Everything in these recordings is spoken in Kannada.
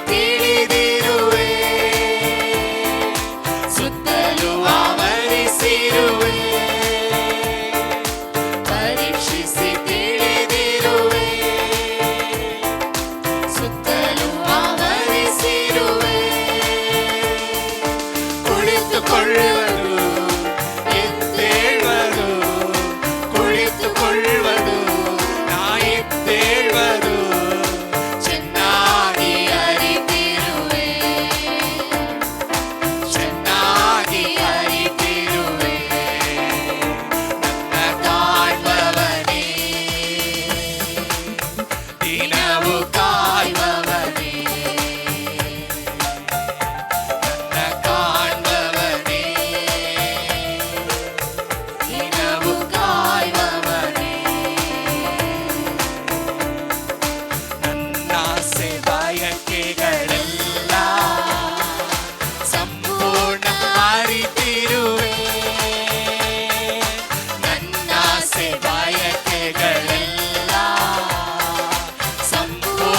ತಿಳಿದಿರುವೆ, ಸುತ್ತಲೂ ಆವರಿಸಿರುವೆ, ಪರೀಕ್ಷಿಸಿ ತಿಳಿದಿರುವೆ, ಸುತ್ತಲೂ ಆವರಿಸಿರುವೆ. ಕುಳಿತುಕೊಳ್ಳುವುದು ಎದ್ದೇಳುವುದು, ಕುಳಿತುಕೊಳ್ಳುವುದು ನಾ ಎದ್ದೇಳುವುದು ಚೆನ್ನಾಗಿ ಅರಿತಿರುವೆ, ಚೆನ್ನಾಗಿ ಅರಿತಿರುವೆ. ನನ್ನ ಕಾಯುವವನೇ, ದಿನವೂ ಕಾಯುವವನೇ, ನನ್ನ ಕಾಯುವವನೇ, ದಿನವೂ ಕಾಯುವವನೇ. ನನ್ನ ಆಸೆ ಬಯಕೆಗಳೆಲ್ಲ ಸಂಪೂರ್ಣ ಅರಿತಿರುವೆ, ನನ್ನ ಆಸೆ ಬಯಕೆಗಳೆಲ್ಲ ಸಂಪೂರ್ಣ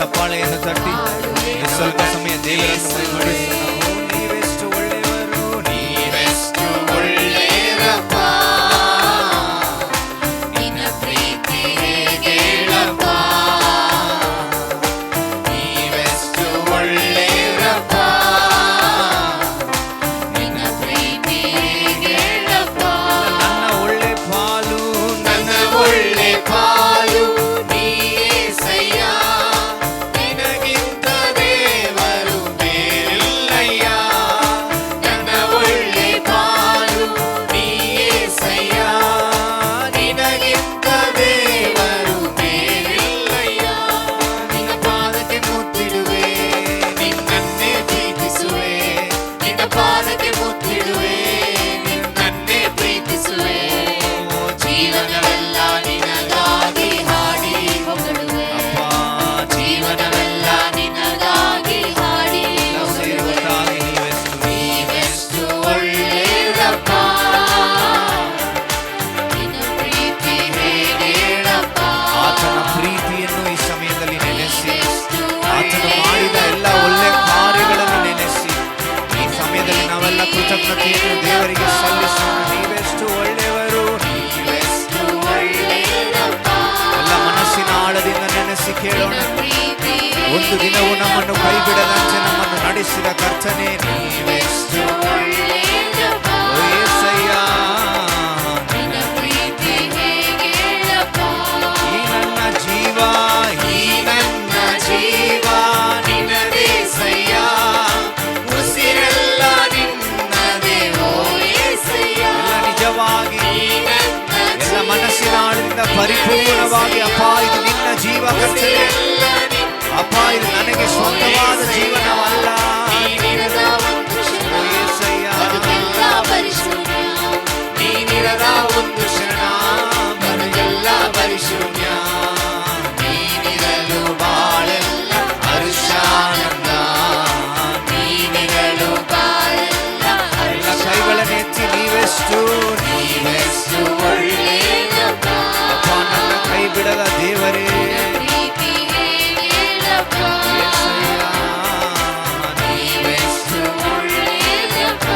ಚಪ್ಪಾಳೆಯನ್ನು ತಟ್ಟಿ ಸ್ವಲ್ಪ ಸಮಯ ದೇವರನ್ನು ಮಹಿಮೆಪಡಿಸೋಣ. ನೀವೆಷ್ಟು ಒಳ್ಳೆಯವರು, ನೀವೆಷ್ಟು ಒಳ್ಳೆಯರಪ್ಪ, ನಿನ್ನ ಪ್ರೀತಿ ಹೇಗೇಳಪ್ಪ, ನೀವೆಷ್ಟು ಒಳ್ಳೆಯರಪ್ಪ, ನಿನ್ನ ಪ್ರೀತಿ ಹೇಗೇಳಪ್ಪ. ನನ್ನ ಒಳ್ಳೆ ಪಾಲು, ನನ್ನ ಒಳ್ಳೆ ಪಾಲು ನೀಸಯ್ಯ, ನಿನಗಿಂತ ದೇವರು ಬೇರಿಲ್ಲಯ್ಯ. ನನ್ನ ಒಳ್ಳೆ ಪಾಲು ನೀಸಯ್ಯ, ನಿನಗಿಂತ ದೇವರು ಬೇರಿಲ್ಲಯ್ಯ. ನಿನ್ನ ಪಾದಕ್ಕೆ ಮುತ್ತಿಡುವೆ, ನಿನ್ನನ್ನೇ ಪ್ರೀತಿಸುವೆ, ನಿನ್ನ ಪಾದಕ್ಕೆ ಮುತ್ತಿಡುವೆ, ನಿನ್ನನ್ನೇ ಪ್ರೀತಿಸುವೆ. ಜೀವನವೆಲ್ಲ ನಿನಗಾಗಿ ಹಾಡಿ ಹೊಗಳುವೆ, ಜೀವನವೆಲ್ಲ ನಿನಗಾಗಿ ಹಾಡಿ ಹೊಗಳುವೆ. ನೀವೆಷ್ಟು ಒಳ್ಳೆಯರಪ್ಪ, ನಿನ್ನ ಪ್ರೀತಿ ಹೇಗೇಳಪ್ಪ. ಆತನ ಪ್ರೀತಿಯನ್ನು ಈ ಸಮಯದಲ್ಲಿ ನೆನೆಸಿ, ಆತನು ಮಾಡಿದ ಎಲ್ಲ ಒಳ್ಳೆ ಕಾರ್ಯಗಳನ್ನು ನೆನೆಸಿ ಈ ಸಮಯದಲ್ಲಿ ನಾವೆಲ್ಲ ಕೃತಜ್ಞತೆಯನ್ನು ದೇವರಿಗೆ ಸಲ್ಲಿಸೋಣ. ನೀವೆಷ್ಟು ಒಳ್ಳೆಯವರು, ನೀವೆಷ್ಟು ಒಳ್ಳೆಯರಪ್ಪ, ಎಲ್ಲ ಮನಸ್ಸಿನ ಆಳದಿಂದ ನೆನೆಸಿ ಕೇಳೋಣ. ಪ್ರೀತಿ ಒಂದು ದಿನವೂ ನಮ್ಮನ್ನು ಕೈಬಿಡದಂತೆ ನಮ್ಮನ್ನು ನಡೆಸಿದ ಕರ್ತನೇ ನೀವೆಷ್ಟು ಒಳ್ಳೆಯರಪ್ಪ, ಓ యేసయ్య. ನಿನ್ನ ಪ್ರೀತಿ ಹೇಗೇಳಪ್ಪ. ಈ ನನ್ನ ಜೀವ, ಈ ನನ್ನ ಜೀವ ನಿನ್ನದೇಸಯ್ಯ, ಉಸಿರೆಲ್ಲ ನಿನ್ನದೇ ಓ యేಸಯ್ಯ. ಎಲ್ಲ ನಿಜವಾಗಿ ಈ ನನ್ನ ಎಲ್ಲ ಮನಸ್ಸಿನ ಆಳದಿಂದ ಪರಿಪೂರ್ಣವಾಗಿ ಅಪ್ಪ ಇದು ನಿನ್ನ ಜೀವ ಕರ್ತನೇ. ಉಸಿರೆಲ್ಲ ಅಪ್ಪ ಇದು ನನಗೆ ಸ್ವಂತವಾದ ಜೀವನವಲ್ಲ. ನೀನಿರದ ಒಂದು ಕ್ಷಣ, ಓ యేసయ్య. ಬದುಕೆಲ್ಲ ಪರಿಶೂನ್ಯ. ನೀನಿರದ ಒಂದು ಕ್ಷಣ, ಬದುಕೆಲ್ಲ ಪರಿಶೂನ್ಯ. ನೀನಿರಲು ಬಾಳೆಲ್ಲ ಹರ್ಷಾನಂದ, ನೀನಿರಲು ಬಾಳೆಲ್ಲ ಎಲ್ಲ ಹರ್ಷ. ಕೈಗಳನ್ನೆತ್ತಿ ನೀವೆಷ್ಟು ನೀವೆಷ್ಟು ಒಳ್ಳೆಯರಪ್ಪ, ಅಪ್ಪ ನನ್ನ ಕೈ ಬಿಡದ ದೇವರೇ. ಪ್ರೀತಿ ಹೇಗೇಳಪ್ಪ. యేసయ్య. ನೀವೆಷ್ಟು ಒಳ್ಳೆಯರಪ್ಪ,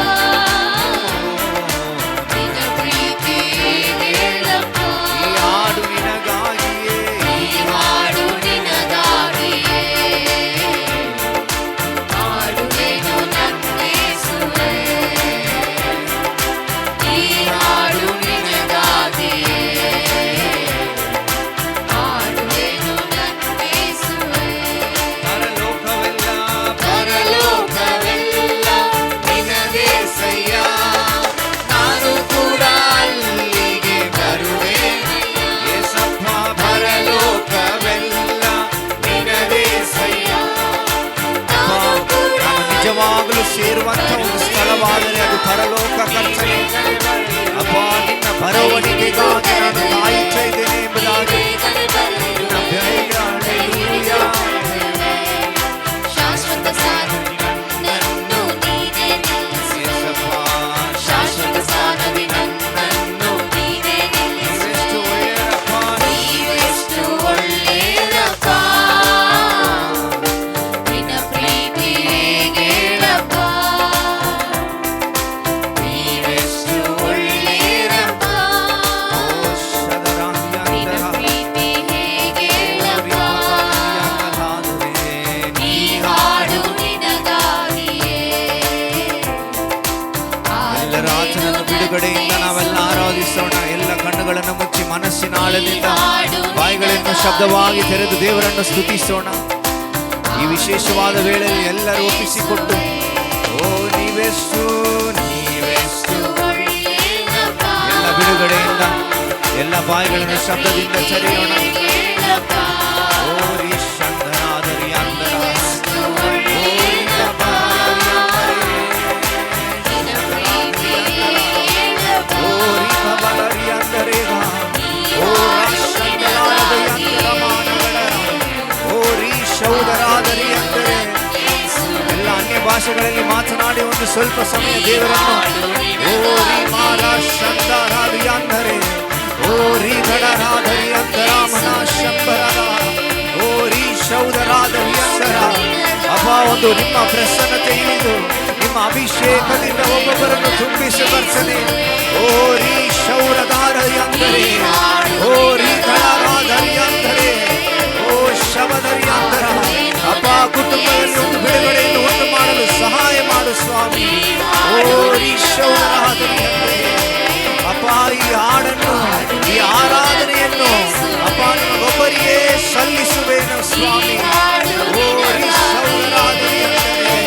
ನಿನ್ನ ಪ್ರೀತಿ ಹೇಗೇಳಪ್ಪ. ಈ ಹಾಡು ನಿನಗಾಗಿಯೇ, ಈ ಹಾಡು ನಿನಗಾಗಿಯೇ, ಹಾಡುವೆನು ನನ್ನೇಸುವೆ. ಈ ಹಾಡು ನಿನಗಾಗಿಯೇ, ಹಾಡುವೆನು ನನ್ನೇಸುವೆ. ಪರಲೋಕವೆಲ್ಲ ಪರಲೋಕವೆಲ್ಲ ನಿನದೇಸಯ್ಯ, ನಾನು ಕೂಡ ಅಲ್ಲಿಗೆ ಬರುವೆನಯ್ಯ. యేసప్ప. ಪರಲೋಕವೆಲ್ಲ ನಿನದೇಸಯ್ಯ, ನಾನು ಕೂಡ ನಾನು ನಿಜವಾಗಲೂ ಸೇರುವಂತ ಒಂದು ಸ್ಥಳವಾದರೆ ಅದು ಪರಲೋಕ ಕರ್ತನೆ. ಅಪ್ಪ ನಿನ್ನ ಬರವಣಿಗೆಗಾಗಿ ನಾನು ಕಾಯುತ್ತಾ ಇದ್ದೇನೆ ಎಂಬುದಾಗಿ ನಿನ್ನ ಬೆಳೆಯ ಹಲ್ಲೆಲೂಯಾ. ಶಾಶ್ವತ ಸಾಧನೆ ನನ್ನನ್ನು ನೀನೇ ನಿಲ್ಲಿಸು. యేಸಪ್ಪ. ಶಾಶ್ವತ ಸಾಧನೆ ನನ್ನನ್ನು ನೀನೇ ನಿಲ್ಲಿಸು. ನೀವೆಷ್ಟು ಒಳ್ಳೆಯರಪ್ಪ, ನೀವೆಷ್ಟು ಒಳ್ಳೆಯರಪ್ಪ, ನಿನ್ನ ಪ್ರೀತಿ ಹೇಗೇಳಪ್ಪ. ನೀವೆಷ್ಟು ಒಳ್ಳೆಯರಪ್ಪ, ಓ ಶದರಾಂತ್ಯಂತರ, ನಿನ್ನ ಪ್ರೀತಿ ಹೇಗೇಳಪ್ಪ. ಈ ಹಾಡು ನಿನಗಾಗಿಯೇ, ಎಲ್ಲರ ಆತನನ್ನು ಬಿಡುಗಡೆಯಿಂದ ನಾವೆಲ್ಲ ಆರಾಧಿಸೋಣ. ಎಲ್ಲ ಕಣ್ಣುಗಳನ್ನು ಮುಚ್ಚಿ ಮನಸ್ಸಿನ ಆಳದಿಂದ ಬಾಯಿಗಳನ್ನು ಶಬ್ದವಾಗಿ ತೆರೆದು ದೇವರನ್ನು ಸ್ತುತಿಸೋಣ. ಈ ವಿಶೇಷವಾದ ವೇಳೆಯಲ್ಲಿ ಎಲ್ಲರೂ ಒಪ್ಪಿಸಿಕೊಟ್ಟು ಓ ನೀವೆಷ್ಟು ನೀವೆಷ್ಟು ಒಳ್ಳೆಯರಪ್ಪ, ಎಲ್ಲ ಬಿಡುಗಡೆಯಿಂದ ಎಲ್ಲ ಬಾಯಿಗಳನ್ನು ಶಬ್ದದಿಂದ ತೆರೆಯೋಣ. ಹೇಗೇಳಪ್ಪ. ಓ ರೀಶಂಧನಾದರಿ ಅಂದರ, ನೀವೆಷ್ಟು ಒಳ್ಳೆಯರಪ್ಪ, ನಿನ್ನ ಪ್ರೀತಿ ಹೇಗೇಳಪ್ಪ. ಓ ರೀಕಬಲರಿ ಅಂದರೇಗ, ಓ ರಾಶಂಧನಾದರಿ ಅಂದರ ಮಾನಗಳ, ಓ ರೀಶೌದರಾದರಿ ಅಂದರೆ ಎಲ್ಲ ಅನ್ಯ ಭಾಷೆಗಳಲ್ಲಿ ಮಾತನಾಡಿ ಒಂದು ಸ್ವಲ್ಪ ಸಮಯ ದೇವರನ್ನು ಓ ರೀ ಮಾರಾಶಂಧರಾದಿ ಅಂದರೆ ಓ ರೀ ಗಡರಾದರಿ ಅಂತರಾಮನ ಶಂಬರದ ಓ ರೀ ಶೌದರಾದರಿ ಒಂದು ನಿಮ್ಮ ಪ್ರಸನ್ನತೆ ಇಳಿದು ನಿಮ್ಮ ಅಭಿಷೇಕದಿಂದ ಒಬ್ಬೊಬ್ಬರನ್ನು ತುಂಬಿಸಿ ಕರ್ತನೆ. ಓ ರೀ ಶೌರದಾರಿ ಅಂದರೆ, ಓ ರೀ ದಳಾರಾಧರಿ ಅಂದರೆ, ಓ ಶಬದರಿ ಅಂತರ ಅಪ್ಪ, ಕುಟುಂಬದಲ್ಲಿ ಒಂದು ಬಿಡುಗಡೆಯನ್ನು ಉಂಟು ಮಾಡಲು ಸಹಾಯ ಮಾಡು ಸ್ವಾಮಿ. ಓ ರೀ ಶೌರದಾರಿ ಅಂದರೆ ಅಪ್ಪ, ಈ ಹಾಡನ್ನು ಈ ಆರಾಧನೆಯನ್ನು ಅಪ್ಪ ನಿಮಗೊಬ್ಬರಿಗೆ ಸಲ್ಲಿಸುವೇನು ಸ್ವಾಮಿ. ಓ ರೀ ಶೌರದಾರಿ ಅಂದರೆ,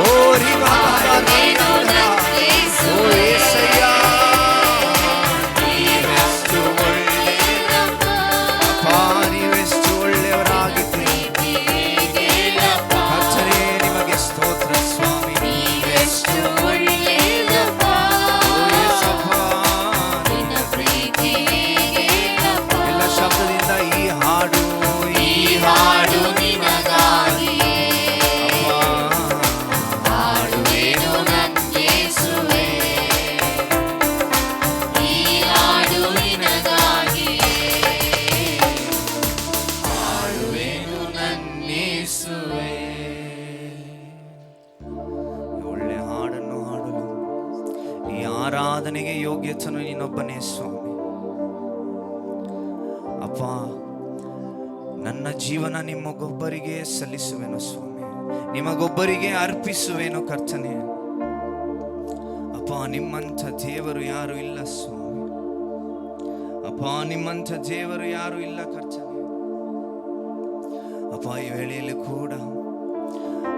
ಓ ರೀ ಬಾಬಾದಾರಿ ಅಂತರ, ಓ ಏಸಯ್ಯ ನೀವೆಷ್ಟು ಒಳ್ಳೆಯಪ್ಪ, ನೀವೆಷ್ಟು ಒಳ್ಳೆಯವರಾಗಿದ್ದೀರಿ. ಕರ್ತನೇ ನಿಮಗೆ ಸ್ತೋತ್ರ ಸ್ವಾಮಿ. ನೀವೆಷ್ಟು ಒಳ್ಳೆಯದಪ್ಪ, ನಿನ್ನ ಪ್ರೀತಿ ಹೇಗಪ್ಪ. ಎಲ್ಲ ಶಬ್ದದಿಂದ ಈ ಹಾಡು ನಿನಗಾಗಿಯೇ ಹಾಡುವೆನು ನನ್ನೇಸುವೆ. ಈ ಹಾಡು ನಿನಗಾಗಿಯೇ ಹಾಡುವೆನು ನನ್ನೇಸುವೆ. ಒಳ್ಳೆ ಹಾಡನ್ನು ಹಾಡಲು ಈ ಆರಾಧನೆಗೆ ಯೋಗ್ಯತನು ನೀನೊಬ್ಬನೇ ಸ್ವಾಮಿ. ಅಪ್ಪ, ನನ್ನ ಜೀವನ ನಿಮಗೊಬ್ಬರಿಗೆ ಸಲ್ಲಿಸುವೆನು ಸ್ವಾಮಿ, ನಿಮಗೊಬ್ಬರಿಗೆ ಅರ್ಪಿಸುವೆನು ಕರ್ತನೆ. ಅಪ್ಪ, ನಿಮ್ಮಂಥ ದೇವರು ಯಾರು ಇಲ್ಲ ಸ್ವಾಮಿ. ಅಪ್ಪ, ನಿಮ್ಮಂಥ ದೇವರು ಯಾರು ಇಲ್ಲ ಕರ್ತನೆ. ಅಪ್ಪ, ಈ ವೇಳೆಯಲ್ಲಿ ಕೂಡ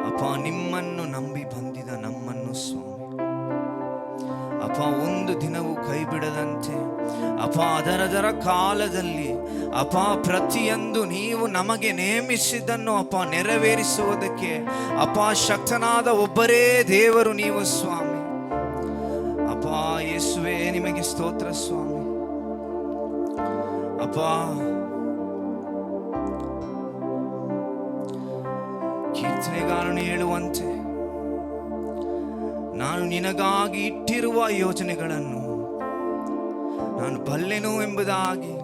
ಅಪ್ಪ ನಿಮ್ಮನ್ನು ನಂಬಿ ಬಂದಿದ ನಮ್ಮನ್ನು ಸ್ವಾಮಿ ಅಪ್ಪ ಒಂದು ದಿನವೂ ಕೈ ಬಿಡದಂತೆ ಅಪ್ಪ ಅದರದರ ಕಾಲದಲ್ಲಿ ಅಪ್ಪ ಪ್ರತಿಯೊಂದು ನೀವು ನಮಗೆ ನೇಮಿಸಿದ್ದನ್ನು ಅಪ್ಪ ನೆರವೇರಿಸುವುದಕ್ಕೆ ಅಪ್ಪ ಶಕ್ತನಾದ ಒಬ್ಬರೇ ದೇವರು ನೀವು ಸ್ವಾಮಿ. ಅಪ್ಪ ಯೇಸುವೆ ನಿಮಗೆ ಸ್ತೋತ್ರ ಸ್ವಾಮಿ. ಅಪ್ಪ ಕೀರ್ತನೆಗಾರನು ಹೇಳುವಂತೆ ನಾನು ನಿನಗಾಗಿ ಇಟ್ಟಿರುವ ಯೋಜನೆಗಳನ್ನು ನಾನು ಬಲ್ಲೆನು ಎಂಬುದಾಗಿ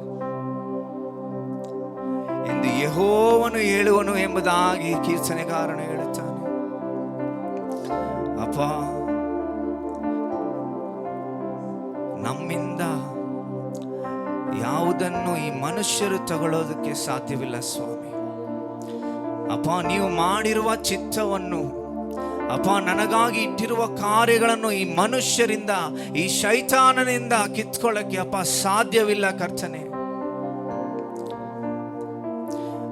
ಎಂದು ಯೆಹೋವನು ಹೇಳುವನು ಎಂಬುದಾಗಿ ಕೀರ್ತನೆಗಾರನು ಹೇಳುತ್ತಾನೆ. ಅಪ್ಪ, ನಮ್ಮಿಂದ ಯಾವುದನ್ನು ಈ ಮನುಷ್ಯರು ತಗೊಳ್ಳೋದಕ್ಕೆ ಸಾಧ್ಯವಿಲ್ಲ ಸ್ವಾಮಿ. ಅಪ್ಪ, ನೀವು ಮಾಡಿರುವ ಚಿತ್ತವನ್ನು ಅಪ್ಪ ನನಗಾಗಿ ಇಟ್ಟಿರುವ ಕಾರ್ಯಗಳನ್ನು ಈ ಮನುಷ್ಯರಿಂದ ಈ ಶೈತಾನನಿಂದ ಕಿತ್ಕೊಳ್ಳಕ್ಕೆ ಅಪ್ಪ ಸಾಧ್ಯವಿಲ್ಲ ಕರ್ತನೆ.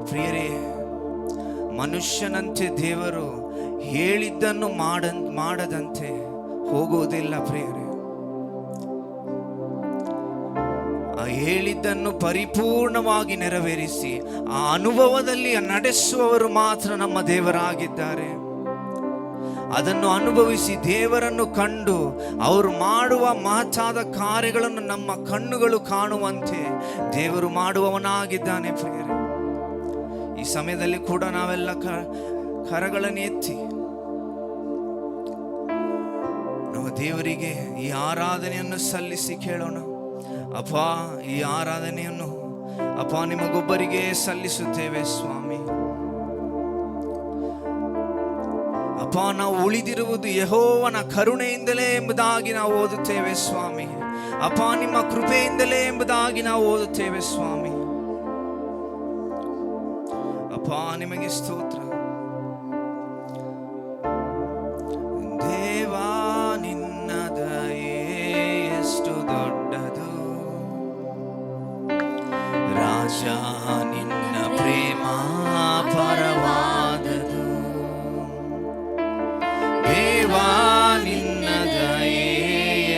ಪ್ರಿಯರೇ, ಮನುಷ್ಯನಂತೆ ದೇವರು ಹೇಳಿದ್ದನ್ನು ಮಾಡದಂತೆ ಹೋಗುವುದಿಲ್ಲ ಪ್ರಿಯರೇ. ಆ ಹೇಳಿದ್ದನ್ನು ಪರಿಪೂರ್ಣವಾಗಿ ನೆರವೇರಿಸಿ ಆ ಅನುಭವದಲ್ಲಿ ನಡೆಸುವವರು ಮಾತ್ರ ನಮ್ಮ ದೇವರಾಗಿದ್ದಾರೆ. ಅದನ್ನು ಅನುಭವಿಸಿ ದೇವರನ್ನು ಕಂಡು ಅವರು ಮಾಡುವ ಮಹತ್ತಾದ ಕಾರ್ಯಗಳನ್ನು ನಮ್ಮ ಕಣ್ಣುಗಳು ಕಾಣುವಂತೆ ದೇವರು ಮಾಡುವವನಾಗಿದ್ದಾನೆ ಪ್ರಿಯರೇ. ಈ ಸಮಯದಲ್ಲಿ ಕೂಡ ನಾವೆಲ್ಲ ಕರಗಳನ್ನು ಎತ್ತಿ ನಾವು ದೇವರಿಗೆ ಈ ಆರಾಧನೆಯನ್ನು ಸಲ್ಲಿಸಿ ಕೇಳೋಣ. ಅಪ್ಪ, ಈ ಆರಾಧನೆಯನ್ನು ಅಪ್ಪ ನಿಮಗೊಬ್ಬರಿಗೆ ಸಲ್ಲಿಸುತ್ತೇವೆ ಸ್ವಾಮಿ. ಅಪ್ಪ, ನಾವು ಉಳಿದಿರುವುದು ಯೆಹೋವನ ಕರುಣೆಯಿಂದಲೇ ಎಂಬುದಾಗಿ ನಾವು ಓದುತ್ತೇವೆ ಸ್ವಾಮಿ. ಅಪ್ಪ, ನಿಮ್ಮ ಕೃಪೆಯಿಂದಲೇ ಎಂಬುದಾಗಿ ನಾವು ಓದುತ್ತೇವೆ ಸ್ವಾಮಿ. ಅಪ್ಪ, ನಿಮಗೆ ಸ್ತೋತ್ರ. ದೇವಾ, ನಿನ್ನ ದಯೆ ಎಷ್ಟು ದೊಡ್ಡದು, ರಾಜ ನಿನ್ನ ಪ್ರೇಮ ಪರವಾದದು. ದೇವಾ, ನಿನ್ನ ದಯೆ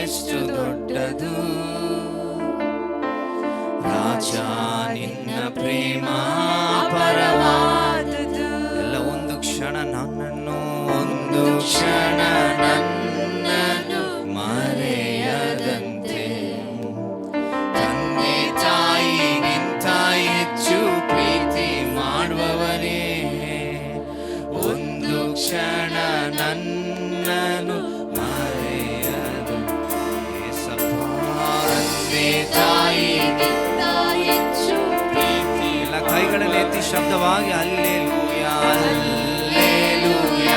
ಎಷ್ಟು ದೊಡ್ಡದು, ರಾಜ ನಿನ್ನ ಪ್ರೇಮ ಪರವಾದದು. ಎಲ್ಲ ಒಂದು ಕ್ಷಣ ನನ್ನನ್ನು ಮರೆಯದಂತೆ ತಂದೆ ತಾಯಿಗಿಂತ ಹೆಚ್ಚು ಪ್ರೀತಿ ಮಾಡುವವನೇ, ಒಂದು ಕ್ಷಣ ನನ್ನನ್ನು ಮರೆಯದು. ತಂದೆ ತಾಯಿಗಿಂತ ಹೆಚ್ಚು ಪ್ರೀತಿ. ಎಲ್ಲ ಕೈಗಳಲ್ಲಿ ಎತ್ತಿ ಶಬ್ದವಾಗಿ ಹಲ್ಲೆಲೂಯಾ ಹಲ್ಲೆಲೂಯಾ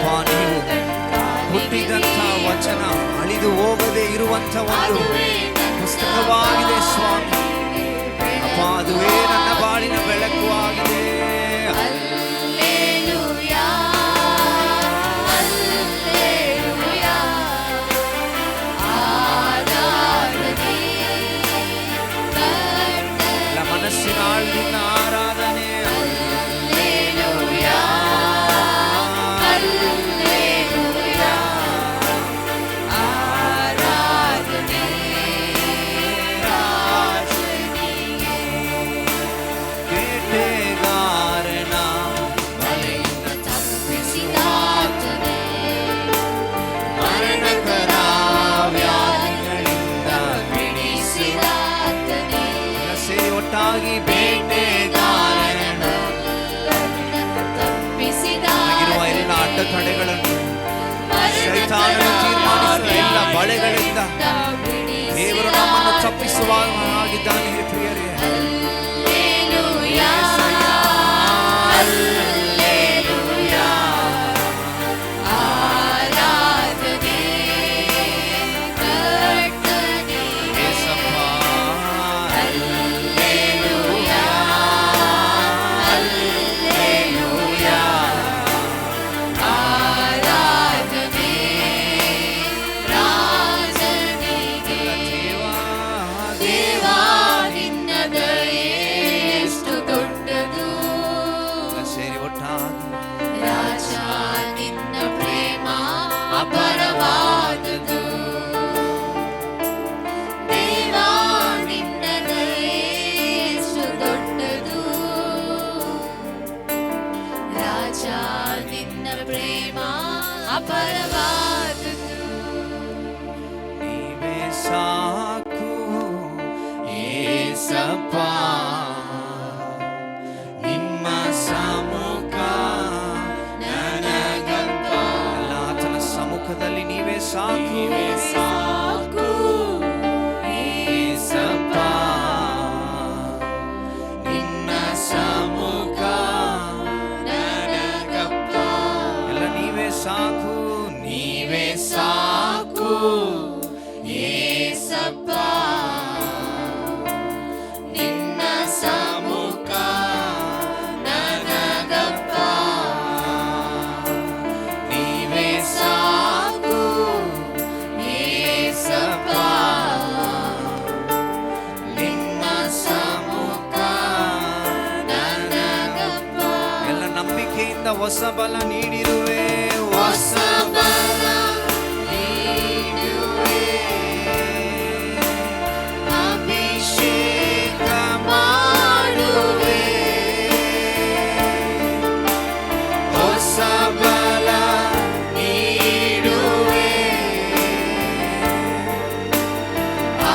ಅಪ್ಪ, ನೀವು ಹುಟ್ಟಿದಂಥ ವಚನ ಅಳಿದು ಹೋಗದೆ ಇರುವಂಥ ಒಂದು ಪುಸ್ತಕವಾಗಿದೆ ಸ್ವಾಮಿ. ಅಪ್ಪ, ಅದುವೇ ನನ್ನ ಬಾಳಿನ ಬೆಳಕು ಆಗಿದೆ. ಹಲ್ಲೆಲೂಯಾ, ಹಲ್ಲೆಲೂಯಾ, ಆರಾಧನೆ ಎಲ್ಲ ಮನಸ್ಸಿನ ಆಳದಿಂದ ಆರಾಧನೆ. ಹಲ್ಲೆಲೂಯಾ, ಹಲ್ಲೆಲೂಯಾ, ಆರಾಧನೆ ರಾಜನಿಗೆ. ಬೇಟೆಗಾರನ ಬಲೆಯಿಂದ ತಪ್ಪಿಸಿದಾತನೇ, ಮರಣಕರ ವ್ಯಾಧಿಗಳಿಂದ ಬಿಡಿಸಿದಾತನೇ, ಸೇರಿ ಒಟ್ಟಾಗಿ ಬೇಟೆಗಾರನ ಆಗಿರುವ ಎಲ್ಲ ಅಡ್ಡತಡೆಗಳನ್ನು ಶೈತಾನನು ತೀರ್ಮಾನಿಸಿದ ಎಲ್ಲ ಬಳೆಗಳಿಂದ ದೇವರು ನಮ್ಮನ್ನು ತಪ್ಪಿಸುವಾಗಿದ್ದಾನೆ. ಪ್ರಿಯರೇ, ಹಲ್ಲೆಲೂಯಾ, ಹಲ್ಲೆಲೂಯಾ, ಆರಾಧನೆ ಕರ್ತನಿಗೆ. ಯೇಸಪ್ಪ, ಹಲ್ಲೆಲೂಯಾ, ಹಲ್ಲೆಲೂಯಾ, ಆರಾಧನೆ ರಾಜನಿಗೆ. ದೇವಾ ನಿನ್ನ ದಯೆ ಎಷ್ಟು ದೊಡ್ಡದು, ಸೇರಿ ಒಟ್ಟಾಗಿ ರಾಜ ನಿನ್ನ ಪ್ರೇಮ ಅಪಾರವಾದುದು. ದೇವಾ ನಿನ್ನ ದಯೆ ಎಷ್ಟು ದೊಡ್ಡದು, ರಾಜ ನಿನ್ನ ಪ್ರೇಮ ಅಪಾರವಾದುದು. ನೀವೇ ಸಾಕು ಯೇಸಪ್ಪ, ನಿಮ್ಮ ಸಮ್ಮುಖ ನನಗಪ್ಪ. ಎಲ್ಲ ಆತನ ಸಮ್ಮುಖದಲ್ಲಿ ನೀವೇ ಸಾಕು. ಸಾಕು ಯೇಸಪ್ಪ, ನಿನ್ನ ಸಮ್ಮುಖ ನನಗಪ್ಪ. ಎಲ್ಲ ನೀವೇ ಸಾಕು, ನೀವೇ ಸಾಕು ಯೇಸಪ್ಪ, ನಿನ್ನ ಸಮ್ಮುಖ ನನಗಪ್ಪ. ನೀವೇ ಸಾಕು ಯೇಸಪ್ಪ, ನಿನ್ನ ಸಮ್ಮುಖ ನನಗಪ್ಪ. ಎಲ್ಲ ನಂಬಿಕೆಯಿಂದ ಹೊಸ ಬಲ ನೀಡಿರುವೆ, ಹೊಸ ಬಲ ನೀಡುವೆ, ಅಭಿಷೇಕ ಮಾಡುವೆ, ಹೊಸ ಬಲ ನೀಡುವೆ,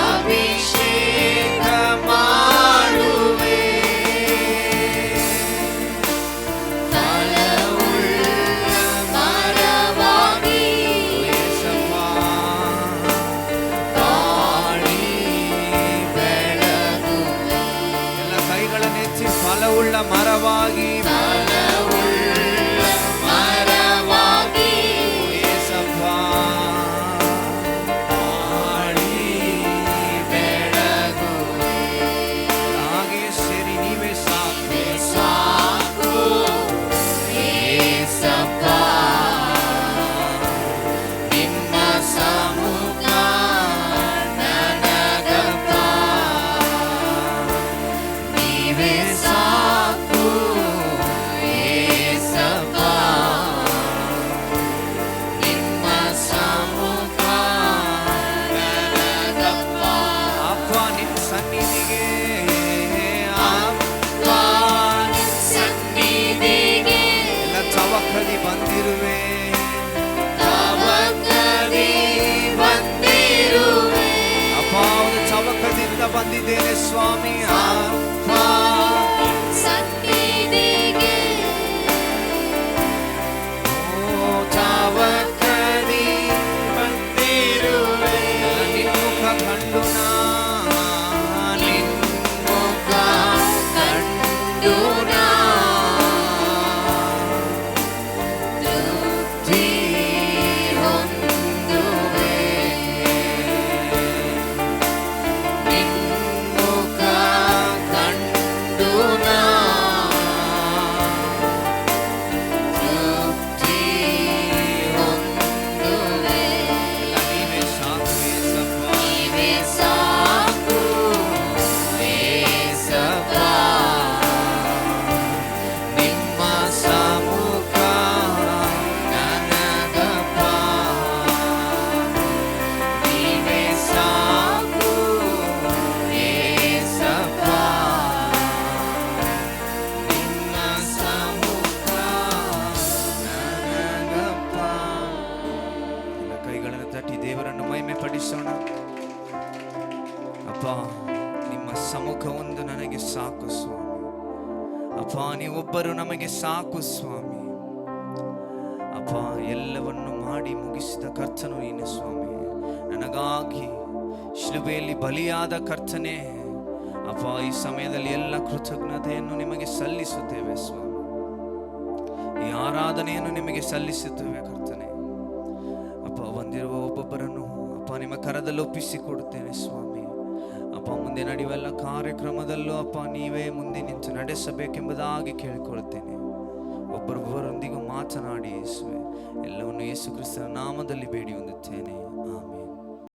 ಅಭಿಷೇಕ ಮಾಡುವೆ. ಫಲವುಳ್ಳ ಮರವಾಗಿ ಯೇಸಪ್ಪ, ಬಾಳಿ ಬೆಳಗುವೆ. ಎಲ್ಲ ಕೈಗಳನ್ನೆತ್ತಿ ಫಲವುಳ್ಳ ಮರವಾಗಿ ಫಲವುಳ್ಳ ಮರವಾಗಿ ಯೇಸಪ್ಪ, ಬಾಳಿ ಬೆಳಗುವೆ. ಹಾಗೆ ಸೇರಿ ನೀವೇ ಸಾಕು. ಸಾಕು ಯೇಸಪ್ಪ, ನಿನ್ನ ಸಮ್ಮುಖ ನನಗಪ್ಪ. ನೀವೇ ಸಾಕು ಯೇಸಪ್ಪ, ನಿನ್ನ ಸಮ್ಮುಖ ನನಗಪ್ಪ. ಅಪ್ಪ, ನಿನ್ನ ಸನ್ನಿಧಿಗೆ ಅಪ್ಪ, ನಿನ್ನ ಸನ್ನಿಧಿಗೆ ಎಲ್ಲ ತವಕದಿ ಬಂದಿರುವೆ, ತವಕದಿ ಬಂದಿರುವೆ. ಅಪ್ಪ, ಒಂದು ತವಕದಿಂದ ಬಂದಿದ್ದೇನೆ ಸ್ವಾಮಿ. ಅಪ್ಪ, ಸನ್ನಿಧಿಗೆ ಓ ತವಕದಿ ಬಂದಿರುವೆ, ನಿನ್ಮುಖ ಕಂಡು ನಿನ್ಮುಖ ಕಂಡು ನಾ ತೃಪ್ತಿ ನಿಮ್ಮ ಸಮ್ಮುಖ ಒಂದು ನನಗೆ ಸಾಕು ಸ್ವಾಮಿ. ಅಪ್ಪ, ನೀವೊಬ್ಬರು ನಮಗೆ ಸಾಕು ಸ್ವಾಮಿ. ಅಪ್ಪ, ಎಲ್ಲವನ್ನು ಮಾಡಿ ಮುಗಿಸಿದ ಕರ್ತನು ನೀನು ಸ್ವಾಮಿ. ನನಗಾಗಿ ಶಿಲುಬೆಯಲ್ಲಿ ಬಲಿಯಾದ ಕರ್ತನೇ ಅಪ್ಪ, ಈ ಸಮಯದಲ್ಲಿ ಎಲ್ಲ ಕೃತಜ್ಞತೆಯನ್ನು ನಿಮಗೆ ಸಲ್ಲಿಸುತ್ತೇವೆ ಸ್ವಾಮಿ. ಈ ಆರಾಧನೆಯನ್ನು ನಿಮಗೆ ಸಲ್ಲಿಸುತ್ತೇವೆ ಕರ್ತನೆ. ಅಪ್ಪ, ಬಂದಿರುವ ಒಬ್ಬೊಬ್ಬರನ್ನು ಅಪ್ಪ ನಿಮ್ಮ ಕರದಲ್ಲಿ ಒಪ್ಪಿಸಿಕೊಡುತ್ತೇನೆ ಸ್ವಾಮಿ. ಅಪ್ಪ, ಮುಂದೆ ನಡೆಯುವ ಎಲ್ಲ ಕಾರ್ಯಕ್ರಮದಲ್ಲೂ ಅಪ್ಪ ನೀವೇ ಮುಂದೆ ನಿಂತು ನಡೆಸಬೇಕೆಂಬುದಾಗಿ ಕೇಳಿಕೊಳ್ಳುತ್ತೇನೆ. ಒಬ್ಬರೊಬ್ಬರೊಂದಿಗೂ ಮಾತನಾಡಿ ಯೇಸುವೆ, ಎಲ್ಲವನ್ನು ಯೇಸು ಕ್ರಿಸ್ತನ ನಾಮದಲ್ಲಿ ಬೇಡಿ ಹೊಂದುತ್ತೇನೆ.